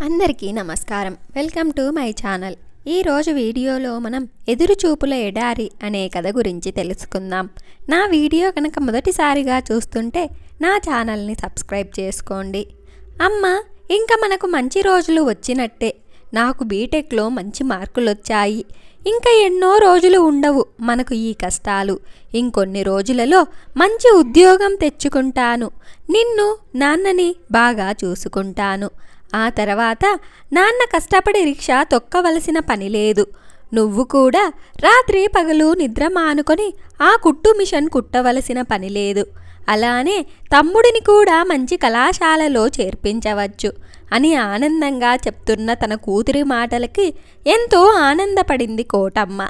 అందరికీ నమస్కారం. Welcome to my channel. ఈరోజు వీడియోలో మనం ఎదురుచూపుల ఎడారి అనే కథ గురించి తెలుసుకుందాం. నా వీడియో కనుక మొదటిసారిగా చూస్తుంటే నా ఛానల్ని సబ్స్క్రైబ్ చేసుకోండి. అమ్మ, ఇంకా మనకు మంచి రోజులు వచ్చినట్టే. నాకు బీటెక్లో మంచి మార్కులు వచ్చాయి. ఇంకా ఎన్నో రోజులు ఉండవు మనకు ఈ కష్టాలు. ఇంకొన్ని రోజులలో మంచి ఉద్యోగం తెచ్చుకుంటాను. నిన్ను నాన్నని బాగా చూసుకుంటాను. ఆ తర్వాత నాన్న కష్టపడి రిక్షా తొక్కవలసిన పని లేదు. నువ్వు కూడా రాత్రి పగలు నిద్ర మానుకొని ఆ కుట్టు మిషన్ కుట్టవలసిన పని లేదు. అలానే తమ్ముడిని కూడా మంచి కళాశాలలో చేర్పించవచ్చు అని ఆనందంగా చెప్తున్న తన కూతురి మాటలకి ఎంతో ఆనందపడింది కోటమ్మ.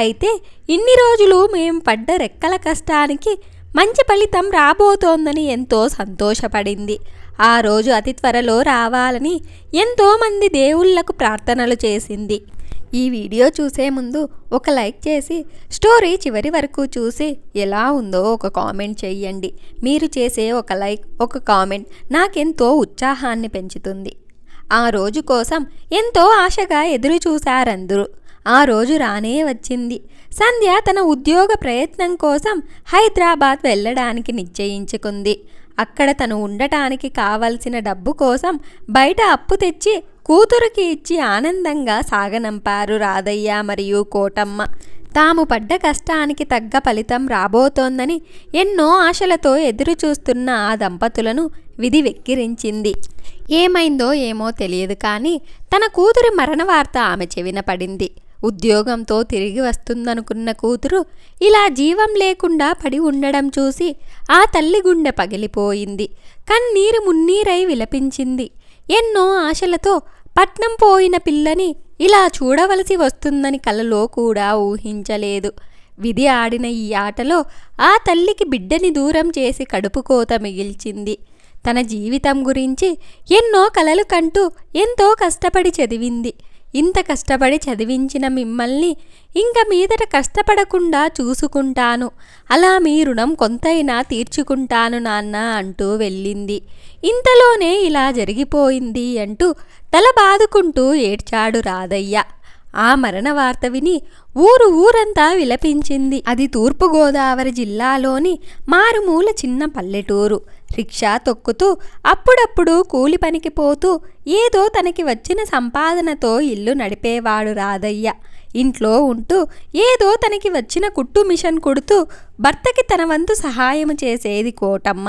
అయితే ఇన్ని రోజులు మేం పడ్డ రెక్కల కష్టానికి మంచి ఫలితం రాబోతోందని ఎంతో సంతోషపడింది. ఆ రోజు అతి త్వరలో రావాలని ఎంతోమంది దేవుళ్లకు ప్రార్థనలు చేసింది. ఈ వీడియో చూసే ముందు ఒక లైక్ చేసి స్టోరీ చివరి వరకు చూసి ఎలా ఉందో ఒక కామెంట్ చెయ్యండి. మీరు చేసే ఒక లైక్, ఒక కామెంట్ నాకెంతో ఉత్సాహాన్ని పెంచుతుంది. ఆ రోజు కోసం ఎంతో ఆశగా ఎదురు చూశారందరూ. ఆ రోజు రానే వచ్చింది. సంధ్య తన ఉద్యోగ ప్రయత్నం కోసం హైదరాబాద్ వెళ్ళడానికి నిశ్చయించుకుంది. అక్కడ తను ఉండటానికి కావలసిన డబ్బు కోసం బయట అప్పు తెచ్చి కూతురికి ఇచ్చి ఆనందంగా సాగనంపారు రాధయ్య మరియు కోటమ్మ. తాము పడ్డ కష్టానికి తగ్గ ఫలితం రాబోతోందని ఎన్నో ఆశలతో ఎదురు చూస్తున్న ఆ దంపతులను విధి వెక్కిరించింది. ఏమైందో ఏమో తెలియదు కానీ తన కూతురి మరణ వార్త ఆమె చెవిన పడింది. ఉద్యోగంతో తిరిగి వస్తుందనుకున్న కూతురు ఇలా జీవం లేకుండా పడి ఉండడం చూసి ఆ తల్లి గుండె పగిలిపోయింది. కన్నీరు మున్నీరై విలపించింది. ఎన్నో ఆశలతో పట్నం పోయిన పిల్లని ఇలా చూడవలసి వస్తుందని కలలో కూడా ఊహించలేదు. విధి ఆడిన ఈ ఆటలో ఆ తల్లికి బిడ్డని దూరం చేసి కడుపు కోత మిగిల్చింది. తన జీవితం గురించి ఎన్నో కలలు కంటూ ఎంతో కష్టపడి చదివింది. ఇంత కష్టపడి చదివించిన మిమ్మల్ని ఇంక మీదట కష్టపడకుండా చూసుకుంటాను. అలా మీ రుణం కొంతైనా తీర్చుకుంటాను నాన్న అంటూ వెళ్ళింది. ఇంతలోనే ఇలా జరిగిపోయింది అంటూ తల బాదుకుంటూ ఏడ్చాడు రాధయ్య. ఆ మరణ వార్త విని ఊరంతా విలపించింది. అది తూర్పుగోదావరి జిల్లాలోని మారుమూల చిన్న పల్లెటూరు. రిక్షా తొక్కుతూ అప్పుడప్పుడు కూలి పనికి పోతూ ఏదో తనకి వచ్చిన సంపాదనతో ఇల్లు నడిపేవాడు రాధయ్య. ఇంట్లో ఉంటూ ఏదో తనకి వచ్చిన కుట్టు మిషన్ కుడుతూ భర్తకి తన వంతు సహాయం చేసేది కోటమ్మ.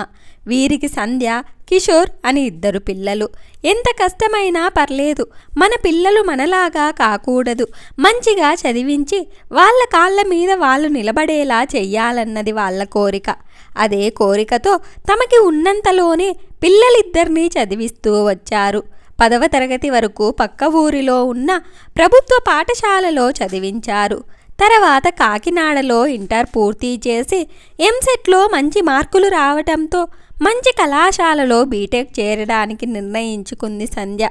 వీరికి సంధ్య, కిషోర్ అని 2 పిల్లలు. ఎంత కష్టమైనా పర్లేదు, మన పిల్లలు మనలాగా కాకూడదు, మంచిగా చదివించి వాళ్ళ కాళ్ళ మీద వాళ్ళు నిలబడేలా చెయ్యాలన్నది వాళ్ళ కోరిక. అదే కోరికతో తమకి ఉన్నంతలోనే పిల్లలిద్దరినీ చదివిస్తూ వచ్చారు. 10వ తరగతి వరకు పక్క ఊరిలో ఉన్న ప్రభుత్వ పాఠశాలలో చదివించారు. తర్వాత కాకినాడలో ఇంటర్ పూర్తి చేసి ఎంసెట్లో మంచి మార్కులు రావటంతో మంచి కళాశాలలో బీటెక్ చేరడానికి నిర్ణయించుకుంది సంధ్య.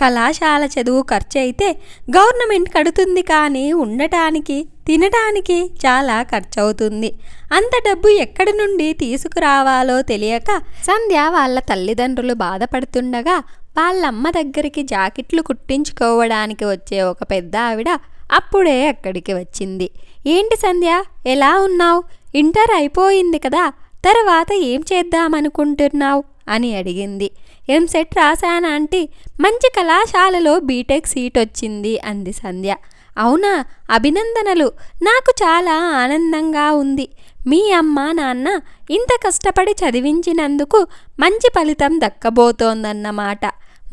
కళాశాల చదువు ఖర్చు అయితే గవర్నమెంట్ కడుతుంది కానీ ఉండటానికి తినటానికి చాలా ఖర్చవుతుంది. అంత డబ్బు ఎక్కడి నుండి తీసుకురావాలో తెలియక సంధ్య వాళ్ళ తల్లిదండ్రులు బాధపడుతుండగా వాళ్ళమ్మ దగ్గరికి జాకెట్లు కుట్టించుకోవడానికి వచ్చే ఒక పెద్ద ఆవిడ అప్పుడే అక్కడికి వచ్చింది. ఏంటి సంధ్య, ఎలా ఉన్నావు? ఇంటర్ అయిపోయింది కదా, తర్వాత ఏం చేద్దామనుకుంటున్నావు అని అడిగింది. ఎంసెట్ రాశాను ఆంటీ, మంచి కళాశాలలో బీటెక్ సీట్ వచ్చింది అంది సంధ్య. అవునా, అభినందనలు. నాకు చాలా ఆనందంగా ఉంది. మీ అమ్మ నాన్న ఇంత కష్టపడి చదివించినందుకు మంచి ఫలితం దక్కబోతోందన్నమాట.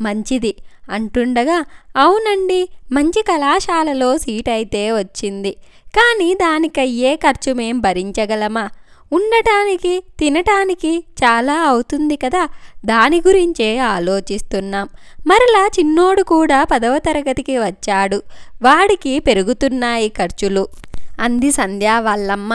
మంచిది అంటుండగా, అవునండి, మంచి కళాశాలలో సీట్ అయితే వచ్చింది. కానీ దానికయ్యే ఖర్చు మేం భరించగలమా? ఉండటానికి తినటానికి చాలా అవుతుంది కదా, దాని గురించే ఆలోచిస్తున్నాం. మరలా చిన్నోడు కూడా 10వ తరగతికి వచ్చాడు. వాడికి పెరుగుతున్నాయి ఖర్చులు అంది సంధ్య వాళ్ళమ్మ.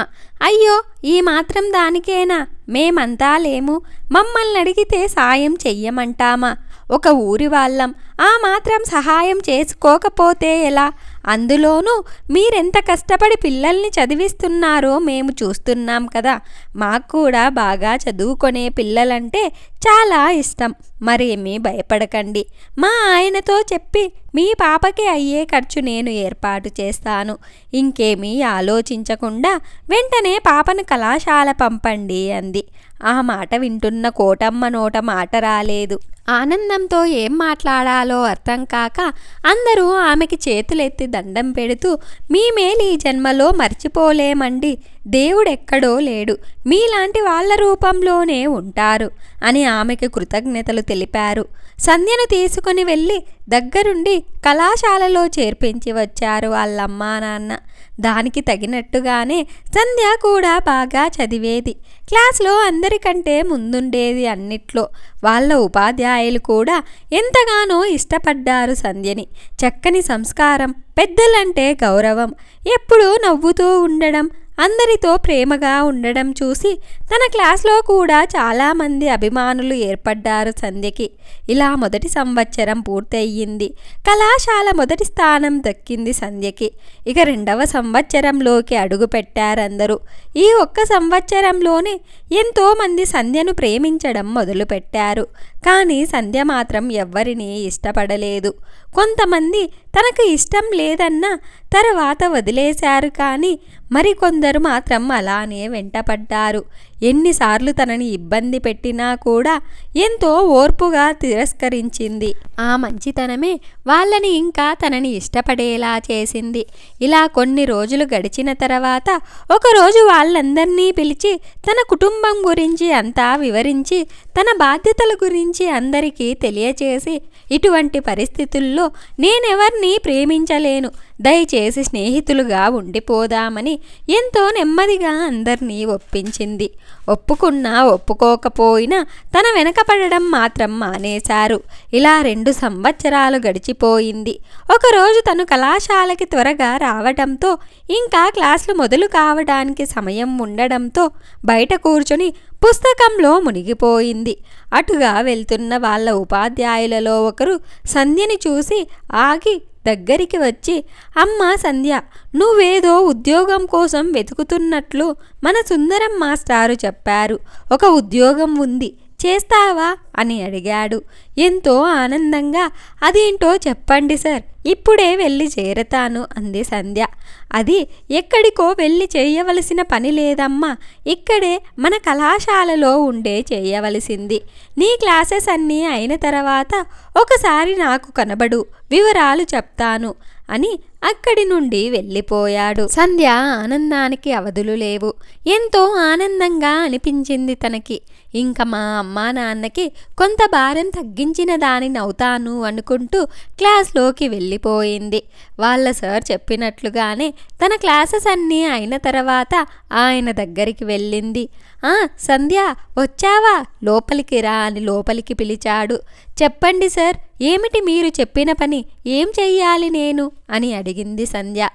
అయ్యో, ఈ మాత్రం దానికేనా? మేమంతా లేము, మమ్మల్ని అడిగితే సాయం చెయ్యమంటామా? ఒక ఊరి వాళ్ళం, ఆ మాత్రం సహాయం చేసుకోకపోతే ఎలా అందులోనూ మీరెంత కష్టపడి పిల్లల్ని చదివిస్తున్నారో మేము చూస్తున్నాం కదా. మాకు కూడా బాగా చదువుకునే పిల్లలంటే చాలా ఇష్టం. మరేమీ భయపడకండి. మా ఆయనతో చెప్పి మీ పాపకి అయ్యే ఖర్చు నేను ఏర్పాటు చేస్తాను. ఇంకేమీ ఆలోచించకుండా వెంటనే పాపను కళాశాల పంపండి అంది. ఆ మాట వింటున్న కోటమ్మ నోట మాట రాలేదు. ఆనందంతో ఏం మాట్లాడాలో అర్థం కాక అందరూ ఆమెకి చేతులెత్తి దండం పెడుతూ, మీ మేలు ఈ జన్మలో మర్చిపోలేమండి. దేవుడెక్కడో లేడు, మీలాంటి వాళ్ళ రూపంలోనే ఉంటారు అని ఆమెకు కృతజ్ఞతలు తెలిపారు. సంధ్యను తీసుకుని వెళ్ళి దగ్గరుండి కళాశాలలో చేర్పించి వచ్చారు వాళ్ళమ్మా నాన్న. దానికి తగినట్టుగానే సంధ్య కూడా బాగా చదివేది. క్లాస్లో అందరికంటే ముందుండేది అన్నిట్లో. వాళ్ళ ఉపాధ్యాయులు కూడా ఎంతగానో ఇష్టపడ్డారు సంధ్యని. చక్కని సంస్కారం, పెద్దలంటే గౌరవం, ఎప్పుడూ నవ్వుతూ ఉండడం, అందరితో ప్రేమగా ఉండడం చూసి తన క్లాస్లో కూడా చాలామంది అభిమానులు ఏర్పడ్డారు సంధ్యకి. ఇలా మొదటి సంవత్సరం పూర్తయింది. కళాశాల మొదటి స్థానం దక్కింది సంధ్యకి. ఇక 2వ సంవత్సరంలోకి అడుగు పెట్టారందరూ. ఈ ఒక్క సంవత్సరంలోనే ఎంతోమంది సంధ్యను ప్రేమించడం మొదలుపెట్టారు. కానీ సంధ్య మాత్రం ఎవ్వరినీ ఇష్టపడలేదు. కొంతమంది తనకు ఇష్టం లేదన్న తర్వాత వదిలేశారు. కానీ మరికొందరు మాత్రం అలానే వెంటపడ్డారు. ఎన్నిసార్లు తనని ఇబ్బంది పెట్టినా కూడా ఎంతో ఓర్పుగా తిరస్కరించింది. ఆ మంచితనమే వాళ్ళని ఇంకా తనని ఇష్టపడేలా చేసింది. ఇలా కొన్ని రోజులు గడిచిన తర్వాత ఒకరోజు వాళ్ళందర్నీ పిలిచి తన కుటుంబం గురించి అంతా వివరించి తన బాధ్యతల గురించి అందరికీ తెలియచేసి, ఇటువంటి పరిస్థితుల్లో నేనెవర్నీ ప్రేమించలేను, దయచేసి స్నేహితులుగా ఉండిపోదామని ఎంతో నెమ్మదిగా అందర్నీ ఒప్పించింది. ఒప్పుకున్నా ఒప్పుకోకపోయినా తన వెనకపడడం మాత్రం మానేశారు. ఇలా 2 సంవత్సరాలు గడిచిపోయింది. ఒకరోజు తను కళాశాలకి త్వరగా రావడంతో ఇంకా క్లాసులు మొదలు కావడానికి సమయం ఉండడంతో బయట కూర్చొని పుస్తకంలో మునిగిపోయింది. అటుగా వెళ్తున్న వాళ్ళ ఉపాధ్యాయులలో ఒకరు సంధ్యని చూసి ఆగి దగ్గరికి వచ్చి, అమ్మా సంధ్య, నువ్వేదో ఉద్యోగం కోసం వెతుకుతున్నట్లు మన సుందరం మాస్టారు చెప్పారు. ఒక ఉద్యోగం ఉంది, చేస్తావా అని అడిగాడు. ఎంతో ఆనందంగా, అదేంటో చెప్పండి సార్, ఇప్పుడే వెళ్ళి చేరతాను అంది సంధ్య. అది ఎక్కడికో వెళ్ళి చేయవలసిన పని లేదమ్మా, ఇక్కడే మన కళాశాలలో ఉండే చేయవలసింది. నీ క్లాసెస్ అన్నీ అయిన తర్వాత ఒకసారి నాకు కనబడు, వివరాలు చెప్తాను అని అక్కడి నుండి వెళ్ళిపోయాడు. సంధ్య ఆనందానికి అవధులు లేవు. ఎంతో ఆనందంగా అనిపించింది తనకి. ఇంక మా అమ్మా నాన్నకి కొంత భారం తగ్గించిన దానినవుతాను అనుకుంటూ క్లాస్లోకి వెళ్ళిపోయింది. వాళ్ళ సార్ చెప్పినట్లుగానే తన క్లాసెస్ అన్నీ అయిన తర్వాత ఆయన దగ్గరికి వెళ్ళింది. సంధ్య వచ్చావా, లోపలికి రా అని లోపలికి పిలిచాడు. చెప్పండి సార్, ఏమిటి మీరు చెప్పిన పని, ఏం చెయ్యాలి నేను అని అడిగింది సంధ్య.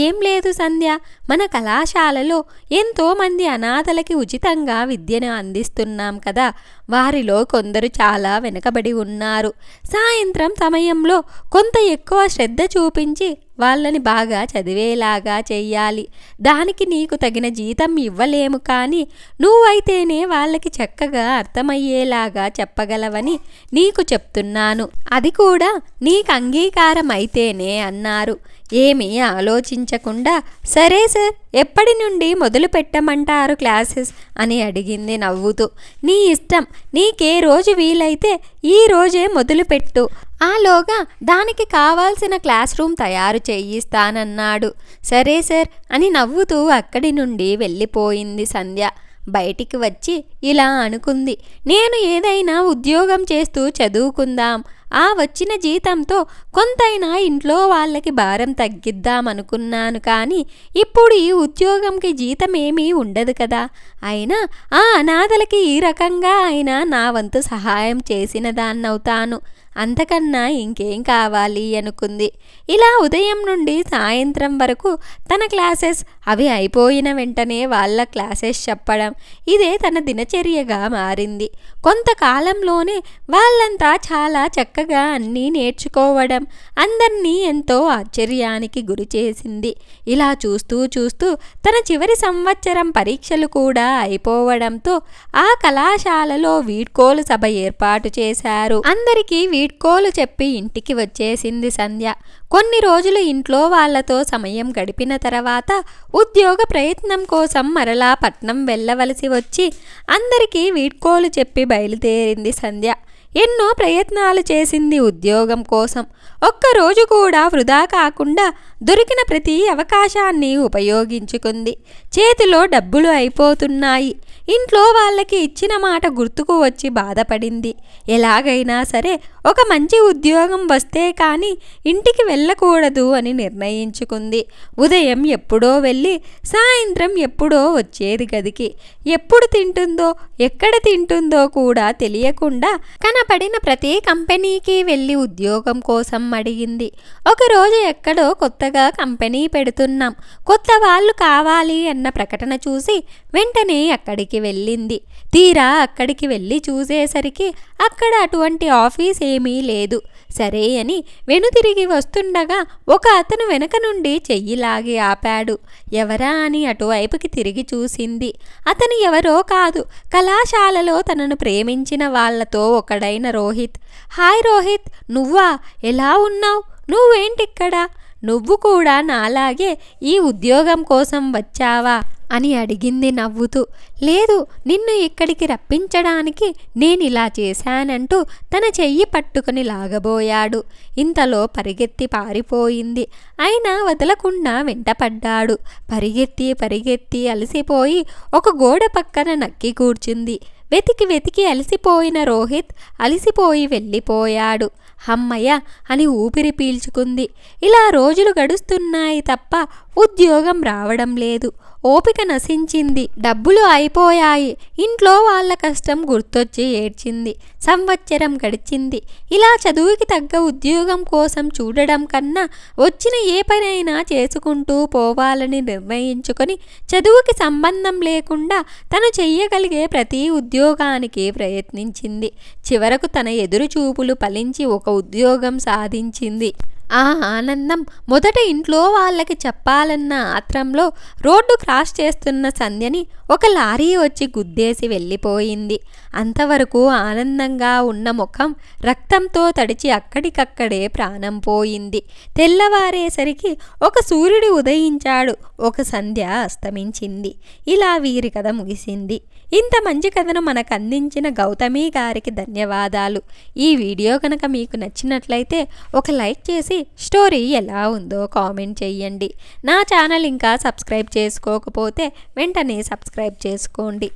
ఏం లేదు సంధ్య, మన కళాశాలలో ఎంతోమంది అనాథలకి ఉచితంగా విద్యను అందిస్తున్నాం కదా, వారిలో కొందరు చాలా వెనుకబడి ఉన్నారు. సాయంత్రం సమయంలో కొంత ఎక్కువ శ్రద్ధ చూపించి వాళ్ళని బాగా చదివేలాగా చెయ్యాలి. దానికి నీకు తగిన జీతం ఇవ్వలేము, కానీ నువ్వైతేనే వాళ్ళకి చక్కగా అర్థమయ్యేలాగా చెప్పగలవని నీకు చెప్తున్నాను. అది కూడా నీకు అంగీకారం అయితేనే అన్నారు. ఏమీ ఆలోచించకుండా సరే సార్, ఎప్పటి నుండి మొదలు పెట్టమంటారు క్లాసెస్ అని అడిగింది నవ్వుతూ. నీ ఇష్టం, నీకే రోజు వీలైతే ఈ రోజే మొదలుపెట్టు, ఆలోగా దానికి కావాల్సిన క్లాస్ రూమ్ తయారు చేయిస్తానన్నాడు. సరే సార్ అని నవ్వుతూ అక్కడి నుండి వెళ్ళిపోయింది సంధ్య. బయటికి వచ్చి ఇలా అనుకుంది, నేను ఏదైనా ఉద్యోగం చేస్తూ చదువుకుందాం, ఆ వచ్చిన జీతంతో కొంతైనా ఇంట్లో వాళ్ళకి భారం తగ్గిద్దామనుకున్నాను. కానీ ఇప్పుడు ఈ ఉద్యోగంకి జీతం ఏమీ ఉండదు కదా, అయినా ఆ అనాథలకి ఈ రకంగా అయినా నా వంతు సహాయం చేసిన దాన్నవుతాను అంతకన్నా ఇంకేం కావాలి అనుకుంది. ఇలా ఉదయం నుండి సాయంత్రం వరకు తన క్లాసెస్ అవి అయిపోయిన వెంటనే వాళ్ళ క్లాసెస్ చెప్పడం, ఇదే తన దినచర్యగా మారింది. కొంతకాలంలోనే వాళ్ళంతా చాలా చక్కగా అన్నీ నేర్చుకోవడం అందరినీ ఎంతో ఆశ్చర్యానికి గురి చేసింది. ఇలా చూస్తూ చూస్తూ తన చివరి సంవత్సరం పరీక్షలు కూడా అయిపోవడంతో ఆ కళాశాలలో వీడ్కోలు సభ ఏర్పాటు చేశారు. అందరికీ వీడ్కోలు చెప్పి ఇంటికి వచ్చేసింది సంధ్య. కొన్ని రోజులు ఇంట్లో వాళ్లతో సమయం గడిపిన తర్వాత ఉద్యోగ ప్రయత్నం కోసం మరలా పట్నం వెళ్ళవలసి వచ్చి అందరికీ వీడ్కోలు చెప్పి బయలుదేరింది సంధ్య. ఎన్నో ప్రయత్నాలు చేసింది ఉద్యోగం కోసం. ఒక్కరోజు కూడా వృధా కాకుండా దొరికిన ప్రతి అవకాశాన్ని ఉపయోగించుకుంది. చేతిలో డబ్బులు అయిపోతున్నాయి. ఇంట్లో వాళ్ళకి ఇచ్చిన మాట గుర్తుకు వచ్చి బాధపడింది. ఎలాగైనా సరే ఒక మంచి ఉద్యోగం వస్తే కానీ ఇంటికి వెళ్ళకూడదు అని నిర్ణయించుకుంది. ఉదయం ఎప్పుడో వెళ్ళి సాయంత్రం ఎప్పుడో వచ్చేది గదికి. ఎప్పుడు తింటుందో ఎక్కడ తింటుందో కూడా తెలియకుండా కనపడిన ప్రతి కంపెనీకి వెళ్ళి ఉద్యోగం కోసం అడిగింది. ఒకరోజు ఎక్కడో కొత్తగా కంపెనీ పెడుతున్నాం, కొత్త వాళ్ళు కావాలి అన్న ప్రకటన చూసి వెంటనే అక్కడికి వెళ్ళింది. తీరా అక్కడికి వెళ్ళి చూసేసరికి అక్కడ అటువంటి ఆఫీస్ ఏమీ లేదు. సరే అని వెనుతిరిగి వస్తుండగా ఒక అతను వెనక నుండి చెయ్యి లాగి ఆపాడు. ఎవరా అని అటువైపుకి తిరిగి చూసింది. అతను ఎవరో కాదు, కళాశాలలో తనను ప్రేమించిన వాళ్లతో ఒకడైన రోహిత్. హాయ్ రోహిత్, నువ్వా? ఎలా ఉన్నావు? నువ్వేంటిక్కడ? నువ్వు కూడా నాలాగే ఈ ఉద్యోగం కోసం వచ్చావా అని అడిగింది నవ్వుతూ. లేదు, నిన్ను ఇక్కడికి రప్పించడానికి నేనిలా చేశానంటూ తన చెయ్యి పట్టుకుని లాగబోయాడు. ఇంతలో పరిగెత్తి పారిపోయింది. అయినా వదలకుండా వెంటపడ్డాడు. పరిగెత్తి పరిగెత్తి అలసిపోయి ఒక గోడ పక్కన నక్కి కూర్చుంది. వెతికి వెతికి అలసిపోయిన రోహిత్ అలసిపోయి వెళ్ళిపోయాడు. హమ్మయ్య అని ఊపిరి పీల్చుకుంది. ఇలా రోజులు గడుస్తున్నాయి తప్ప ఉద్యోగం రావడం లేదు. ఓపిక నశించింది. డబ్బులు అయిపోయాయి. ఇంట్లో వాళ్ళ కష్టం గుర్తొచ్చి ఏడ్చింది. సంవత్సరం గడిచింది. ఇలా చదువుకి తగ్గ ఉద్యోగం కోసం చూడడం కన్నా వచ్చిన ఏ పనైనా చేసుకుంటూ పోవాలని నిర్ణయించుకొని చదువుకి సంబంధం లేకుండా తను చెయ్యగలిగే ప్రతి ఉద్యోగానికి ప్రయత్నించింది. చివరకు తన ఎదురు చూపులు ఫలించి ఒక ఉద్యోగం సాధించింది. ఆ ఆనందం మొదట ఇంట్లో వాళ్ళకి చెప్పాలన్న ఆత్రంలో రోడ్డు క్రాస్ చేస్తున్న సంధ్యని ఒక లారీ వచ్చి గుద్దేసి వెళ్ళిపోయింది. అంతవరకు ఆనందంగా ఉన్న ముఖం రక్తంతో తడిచి అక్కడికక్కడే ప్రాణం పోయింది. తెల్లవారేసరికి ఒక సూర్యుడు ఉదయించాడు, ఒక సంధ్య అస్తమించింది. ఇలా వీరి కథ ముగిసింది. ఇంత మంచి కథను మనకు అందించిన గౌతమి గారికి ధన్యవాదాలు. ఈ వీడియో కనుక మీకు నచ్చినట్లయితే ఒక లైక్ చేసి స్టోరీ ఎలా ఉందో కామెంట్ చేయండి. నా ఛానల్ ఇంకా సబ్స్క్రైబ్ చేసుకోకపోతే వెంటనే సబ్స్క్రైబ్ చేసుకోండి.